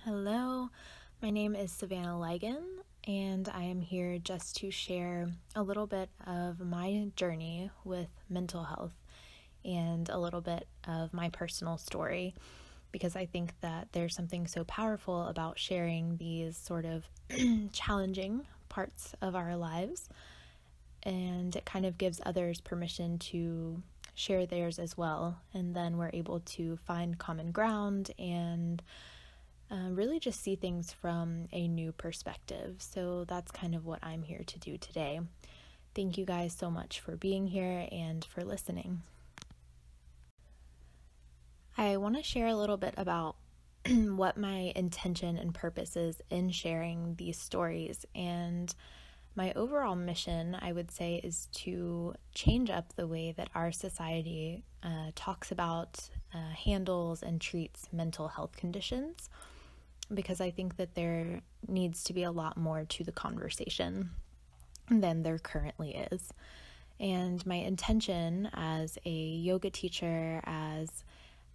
Hello, my name is Savannah, and I am here just to share a little bit of my journey with mental health and a little bit of my personal story, because I think that there's something so powerful about sharing these sort of challenging parts of our lives, and it kind of gives others permission to share theirs as well, and then we're able to find common ground and really just see things from a new perspective. So that's kind of what I'm here to do today. Thank you guys so much for being here and for listening. I want to share a little bit about what my intention and purpose is in sharing these stories. And my overall mission, I would say, is to change up the way that our society talks about, handles, and treats mental health conditions, because I think that there needs to be a lot more to the conversation than there currently is. And my intention as a yoga teacher, as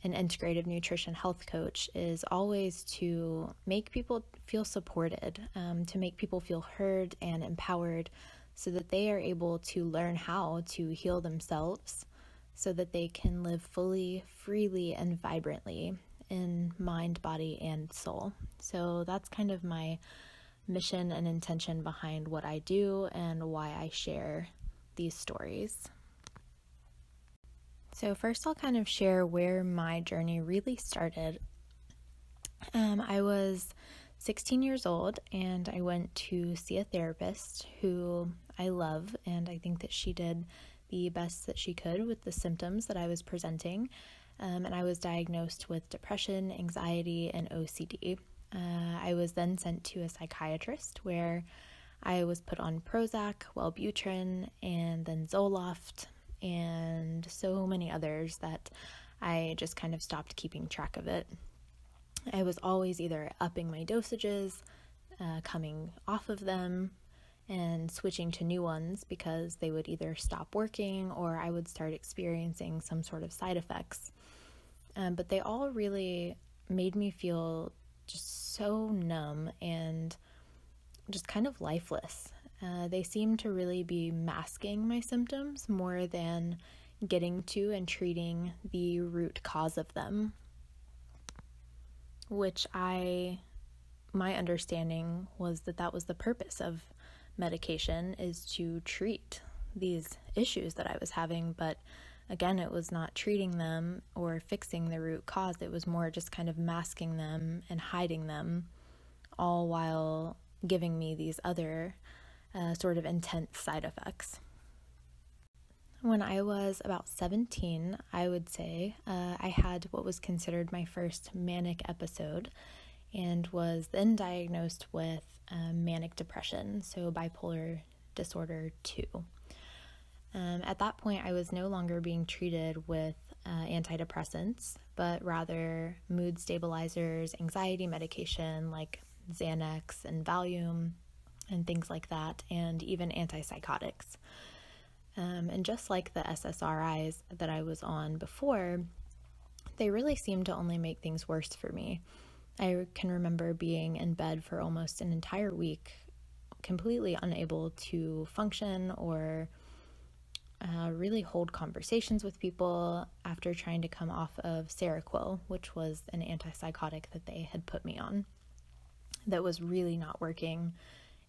an integrative nutrition health coach, is always to make people feel supported, to make people feel heard and empowered so that they are able to learn how to heal themselves so that they can live fully, freely, and vibrantly in mind, body, and soul. So that's kind of my mission and intention behind what I do and why I share these stories. So first I'll kind of share where my journey really started. I was 16 years old and I went to see a therapist who I love, and I think that she did the best that she could with the symptoms that I was presenting. And I was diagnosed with depression, anxiety, and OCD. I was then sent to a psychiatrist where I was put on Prozac, Wellbutrin, and then Zoloft, and so many others that I just kind of stopped keeping track of it. I was always either upping my dosages, coming off of them, and switching to new ones because they would either stop working or I would start experiencing some sort of side effects. But they all really made me feel just so numb and just kind of lifeless. They seemed to really be masking my symptoms more than getting to and treating the root cause of them, which my understanding was that was the purpose of medication, is to treat these issues that I was having. But again, it was not treating them or fixing the root cause. It was more just kind of masking them and hiding them, all while giving me these other sort of intense side effects. When I was about 17, I would say, I had what was considered my first manic episode and was then diagnosed with manic depression, so bipolar disorder 2. At that point, I was no longer being treated with antidepressants, but rather mood stabilizers, anxiety medication like Xanax and Valium and things like that, and even antipsychotics. And just like the SSRIs that I was on before, they really seemed to only make things worse for me. I can remember being in bed for almost an entire week, completely unable to function or really hold conversations with people after trying to come off of Seroquel, which was an antipsychotic that they had put me on that was really not working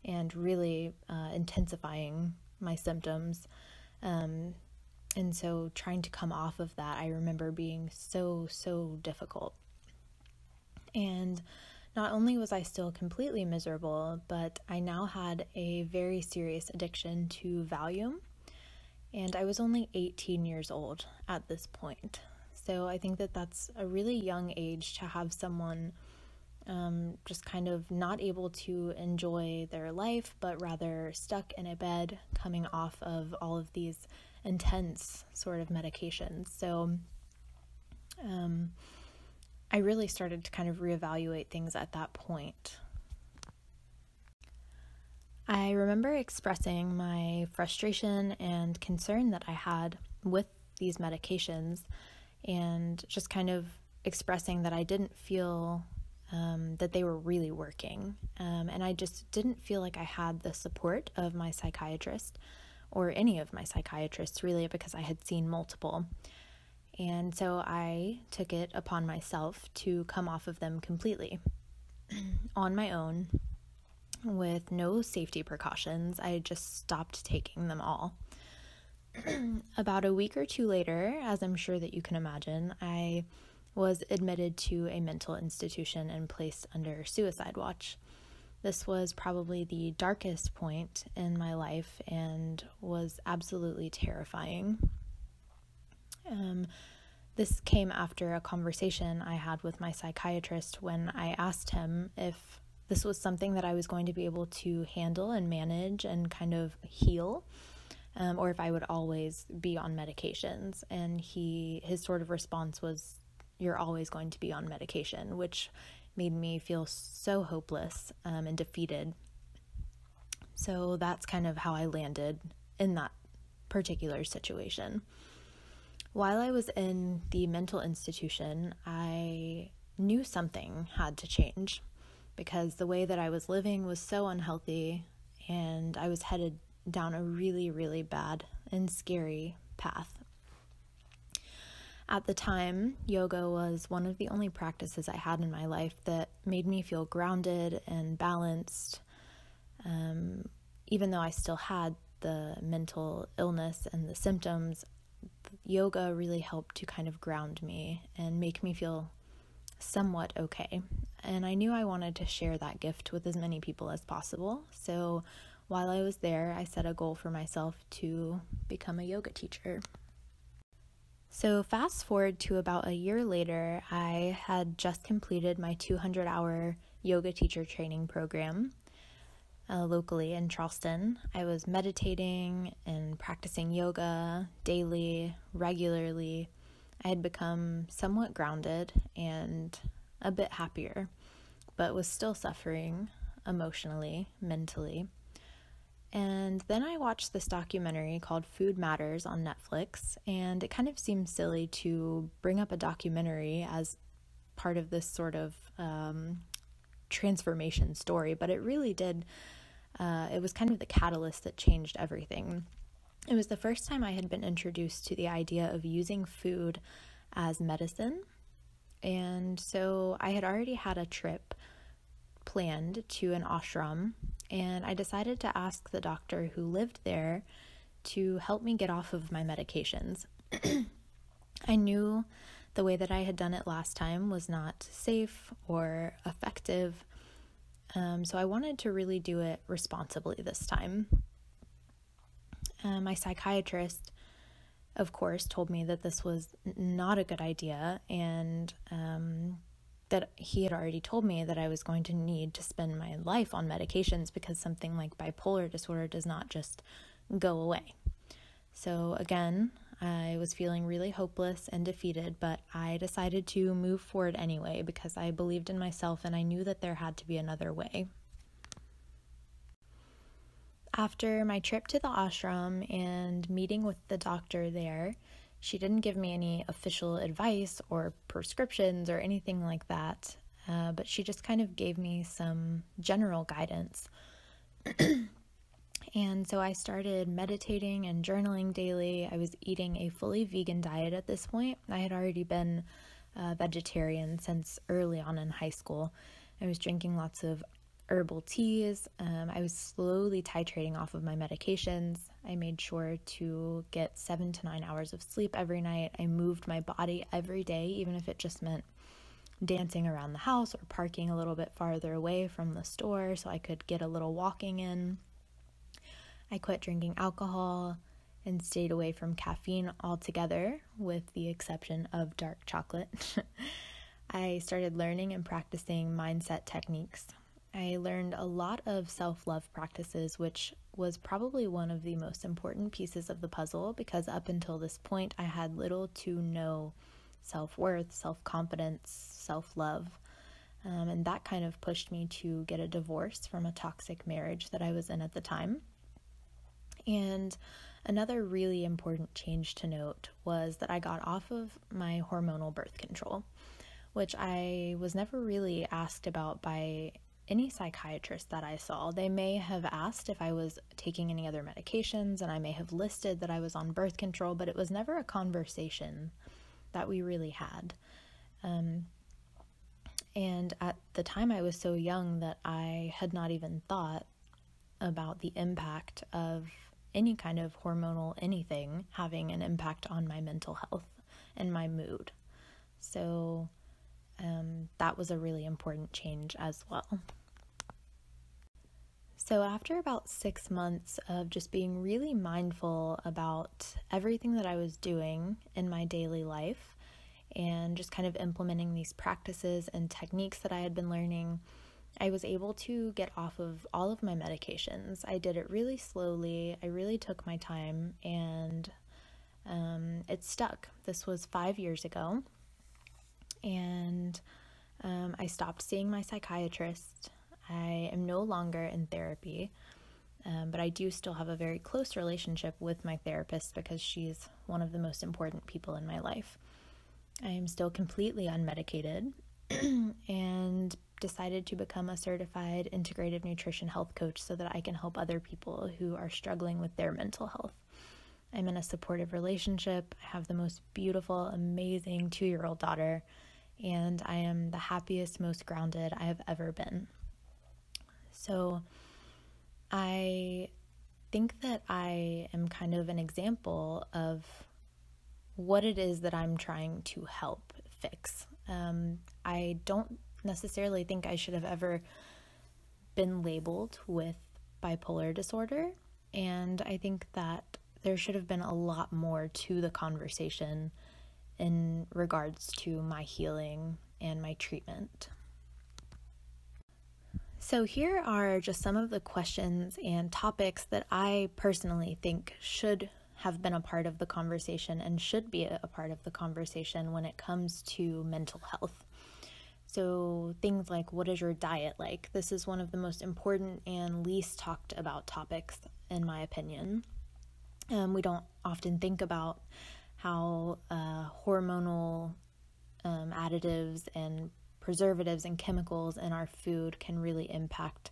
and really intensifying my symptoms. And so trying to come off of that, I remember being so difficult. And not only was I still completely miserable, but I now had a very serious addiction to Valium. And I was only 18 years old at this point. So I think that that's a really young age to have someone just kind of not able to enjoy their life, but rather stuck in a bed coming off of all of these intense sort of medications. So I really started to kind of reevaluate things at that point. I remember expressing my frustration and concern that I had with these medications, and just kind of expressing that I didn't feel that they were really working. And I just didn't feel like I had the support of my psychiatrist or any of my psychiatrists, really, because I had seen multiple. And so I took it upon myself to come off of them completely on my own with no safety precautions. I just stopped taking them all. About a week or two later, as I'm sure that you can imagine, I was admitted to a mental institution and placed under suicide watch. This was probably the darkest point in my life and was absolutely terrifying. This came after a conversation I had with my psychiatrist when I asked him if this was something that I was going to be able to handle and manage and kind of heal, or if I would always be on medications. And his sort of response was, "You're always going to be on medication," which made me feel so hopeless and defeated. So that's kind of how I landed in that particular situation. While I was in the mental institution, I knew something had to change because the way that I was living was so unhealthy, and I was headed down a really, really bad and scary path. At the time, yoga was one of the only practices I had in my life that made me feel grounded and balanced. Even though I still had the mental illness and the symptoms, yoga really helped to kind of ground me and make me feel somewhat okay. And I knew I wanted to share that gift with as many people as possible. So while I was there, I set a goal for myself to become a yoga teacher. So fast forward to about a year later, I had just completed my 200-hour yoga teacher training program locally in Charleston. I was meditating and practicing yoga daily, regularly. I had become somewhat grounded and a bit happier, but was still suffering emotionally, mentally. And then I watched this documentary called Food Matters on Netflix, and it kind of seemed silly to bring up a documentary as part of this sort of transformation story, but it really did. It was kind of the catalyst that changed everything. It was the first time I had been introduced to the idea of using food as medicine, and so I had already had a trip planned to an ashram, and I decided to ask the doctor who lived there to help me get off of my medications. I knew the way that I had done it last time was not safe or effective, so I wanted to really do it responsibly this time. My psychiatrist, of course, told me that this was not a good idea, and that he had already told me that I was going to need to spend my life on medications because something like bipolar disorder does not just go away. So again, I was feeling really hopeless and defeated, but I decided to move forward anyway because I believed in myself and I knew that there had to be another way. After my trip to the ashram and meeting with the doctor there, she didn't give me any official advice or prescriptions or anything like that, but she just kind of gave me some general guidance. And so I started meditating and journaling daily. I was eating a fully vegan diet at this point. I had already been vegetarian since early on in high school. I was drinking lots of herbal teas. I was slowly titrating off of my medications. I made sure to get 7 to 9 hours of sleep every night. I moved my body every day, even if it just meant dancing around the house or parking a little bit farther away from the store so I could get a little walking in. I quit drinking alcohol and stayed away from caffeine altogether, with the exception of dark chocolate. I started learning and practicing mindset techniques. I learned a lot of self-love practices, which was probably one of the most important pieces of the puzzle because up until this point, I had little to no self-worth, self-confidence, self-love, and that kind of pushed me to get a divorce from a toxic marriage that I was in at the time. And another really important change to note was that I got off of my hormonal birth control. which I was never really asked about by any psychiatrist that I saw. They may have asked if I was taking any other medications, and I may have listed that I was on birth control, but it was never a conversation that we really had. And at the time I was so young that I had not even thought about the impact of any kind of hormonal anything having an impact on my mental health and my mood. So that was a really important change as well. So after about 6 months of just being really mindful about everything that I was doing in my daily life and just kind of implementing these practices and techniques that I had been learning, I was able to get off of all of my medications. I did it really slowly. I really took my time, and it stuck. This was 5 years ago, and I stopped seeing my psychiatrist. I am no longer in therapy, but I do still have a very close relationship with my therapist because she's one of the most important people in my life. I am still completely unmedicated and decided to become a certified integrative nutrition health coach so that I can help other people who are struggling with their mental health. I'm in a supportive relationship. I have the most beautiful, amazing 2-year-old daughter, and I am the happiest, most grounded I have ever been. So I think that I am kind of an example of what it is that I'm trying to help fix. I don't necessarily think I should have ever been labeled with bipolar disorder, and I think that there should have been a lot more to the conversation in regards to my healing and my treatment. So here are just some of the questions and topics that I personally think should have been a part of the conversation and should be a part of the conversation when it comes to mental health. So things like, what is your diet like? This is one of the most important and least talked about topics, in my opinion. We don't often think about how hormonal additives and preservatives and chemicals in our food can really impact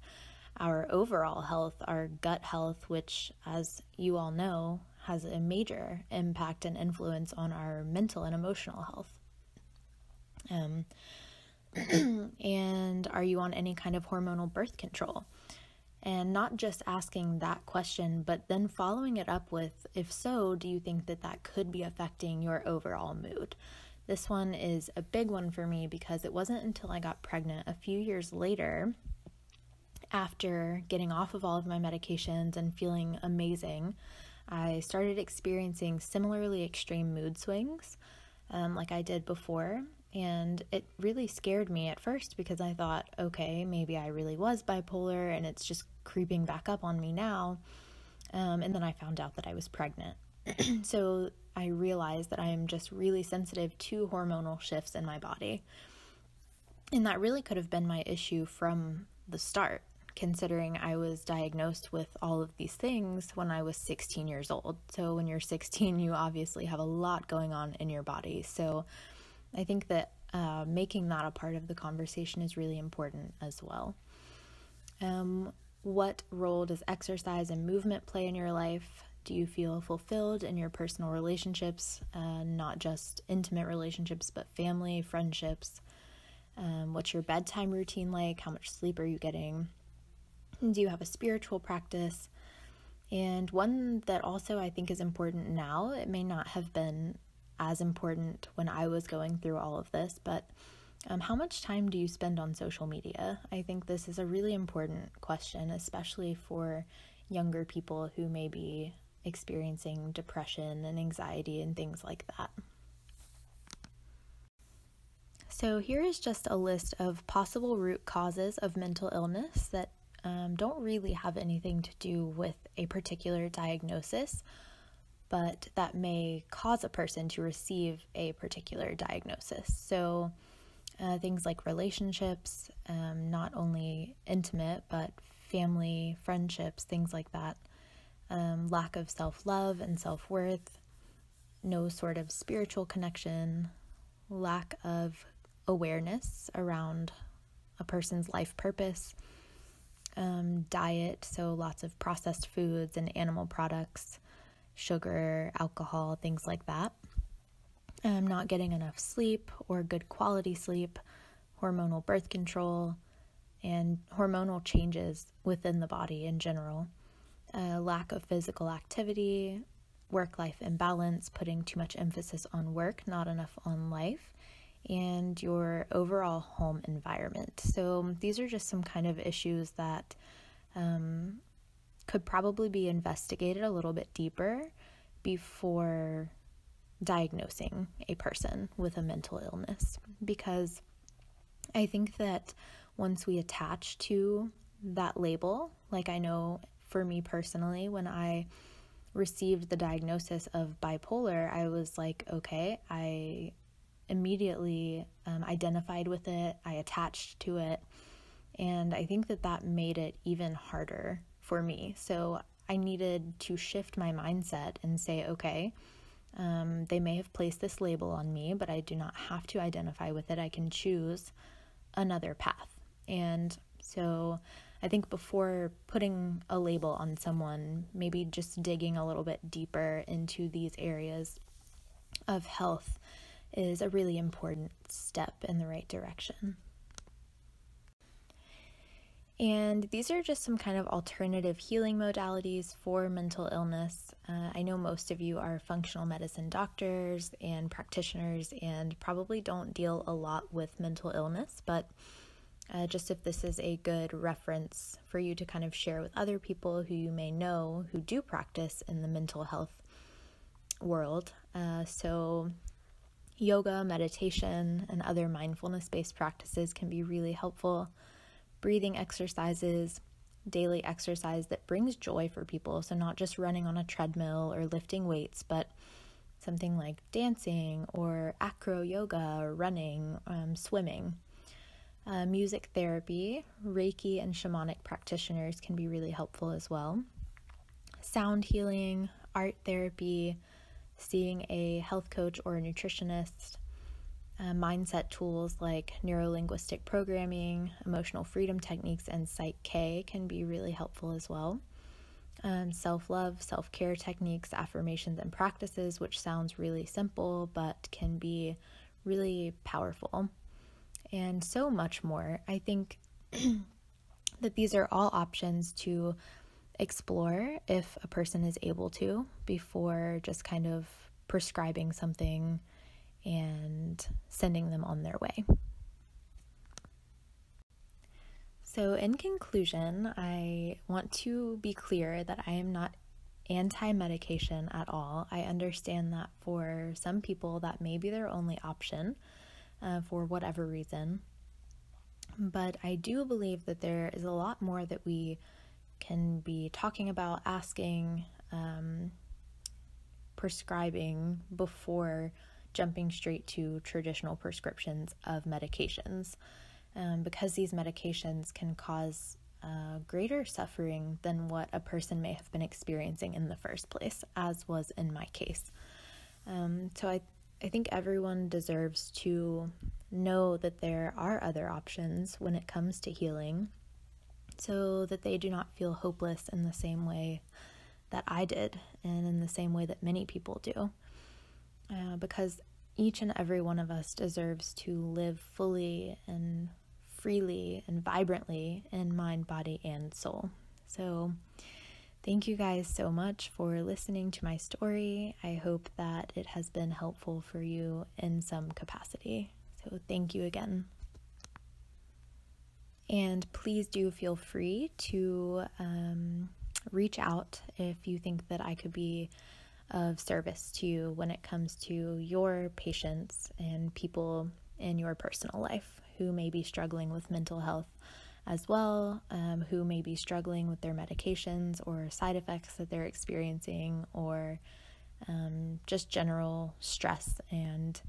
our overall health, our gut health, which, as you all know, has a major impact and influence on our mental and emotional health. And are you on any kind of hormonal birth control? And not just asking that question, but then following it up with, if so, do you think that that could be affecting your overall mood? This one is a big one for me because it wasn't until I got pregnant a few years later, after getting off of all of my medications and feeling amazing, I started experiencing similarly extreme mood swings like I did before. And it really scared me at first because I thought, okay, maybe I really was bipolar and it's just creeping back up on me now. And then I found out that I was pregnant. So I realized that I am just really sensitive to hormonal shifts in my body. And that really could have been my issue from the start, considering I was diagnosed with all of these things when I was 16 years old. So when you're 16, you obviously have a lot going on in your body. So I think that making that a part of the conversation is really important as well. What role does exercise and movement play in your life? Do you feel fulfilled in your personal relationships, not just intimate relationships, but family, friendships? What's your bedtime routine like? How much sleep are you getting? Do you have a spiritual practice? And one that also I think is important now, it may not have been as important when I was going through all of this, but how much time do you spend on social media? I think this is a really important question, especially for younger people who may be experiencing depression and anxiety and things like that. So here is just a list of possible root causes of mental illness that don't really have anything to do with a particular diagnosis, but that may cause a person to receive a particular diagnosis. So things like relationships, not only intimate, but family, friendships, things like that. Lack of self-love and self-worth, no sort of spiritual connection, lack of awareness around a person's life purpose, diet, so lots of processed foods and animal products, sugar, alcohol, things like that, not getting enough sleep or good quality sleep, hormonal birth control, and hormonal changes within the body in general, lack of physical activity, work-life imbalance, putting too much emphasis on work, not enough on life, and your overall home environment. So these are just some kind of issues that could probably be investigated a little bit deeper before diagnosing a person with a mental illness, because I think that once we attach to that label, like I know for me personally, when I received the diagnosis of bipolar, I was like, okay, I immediately identified with it, I attached to it, and I think that made it even harder for me. So I needed to shift my mindset and say, okay, they may have placed this label on me, but I do not have to identify with it. I can choose another path. And so I think before putting a label on someone, maybe just digging a little bit deeper into these areas of health is a really important step in the right direction. And these are just some kind of alternative healing modalities for mental illness. I know most of you are functional medicine doctors and practitioners and probably don't deal a lot with mental illness, but just if this is a good reference for you to kind of share with other people who you may know who do practice in the mental health world. So yoga, meditation, and other mindfulness-based practices can be really helpful. Breathing exercises, daily exercise that brings joy for people. So not just running on a treadmill or lifting weights, but something like dancing or acro yoga or running, swimming. Music therapy, Reiki and shamanic practitioners can be really helpful as well. Sound healing, art therapy, seeing a health coach or a nutritionist, mindset tools like neuro-linguistic programming, emotional freedom techniques, and Psych-K can be really helpful as well. Self-love, self-care techniques, affirmations, and practices, which sounds really simple but can be really powerful, and so much more. I think that these are all options to explore if a person is able to, before just kind of prescribing something and sending them on their way. So in conclusion, I want to be clear that I am not anti-medication at all. I understand that for some people that may be their only option for whatever reason. But I do believe that there is a lot more that we can be talking about, asking, prescribing before jumping straight to traditional prescriptions of medications, because these medications can cause greater suffering than what a person may have been experiencing in the first place, as was in my case. So I think everyone deserves to know that there are other options when it comes to healing, so that they do not feel hopeless in the same way that I did, and in the same way that many people do. Because each and every one of us deserves to live fully and freely and vibrantly in mind, body, and soul. So thank you guys so much for listening to my story. I hope that it has been helpful for you in some capacity. So thank you again. And please do feel free to reach out if you think that I could be of service to you when it comes to your patients and people in your personal life who may be struggling with mental health as well, who may be struggling with their medications or side effects that they're experiencing, or just general stress and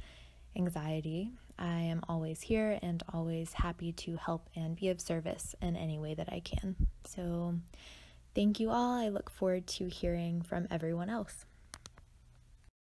anxiety. I am always here and always happy to help and be of service in any way that I can. So thank you all. I look forward to hearing from everyone else.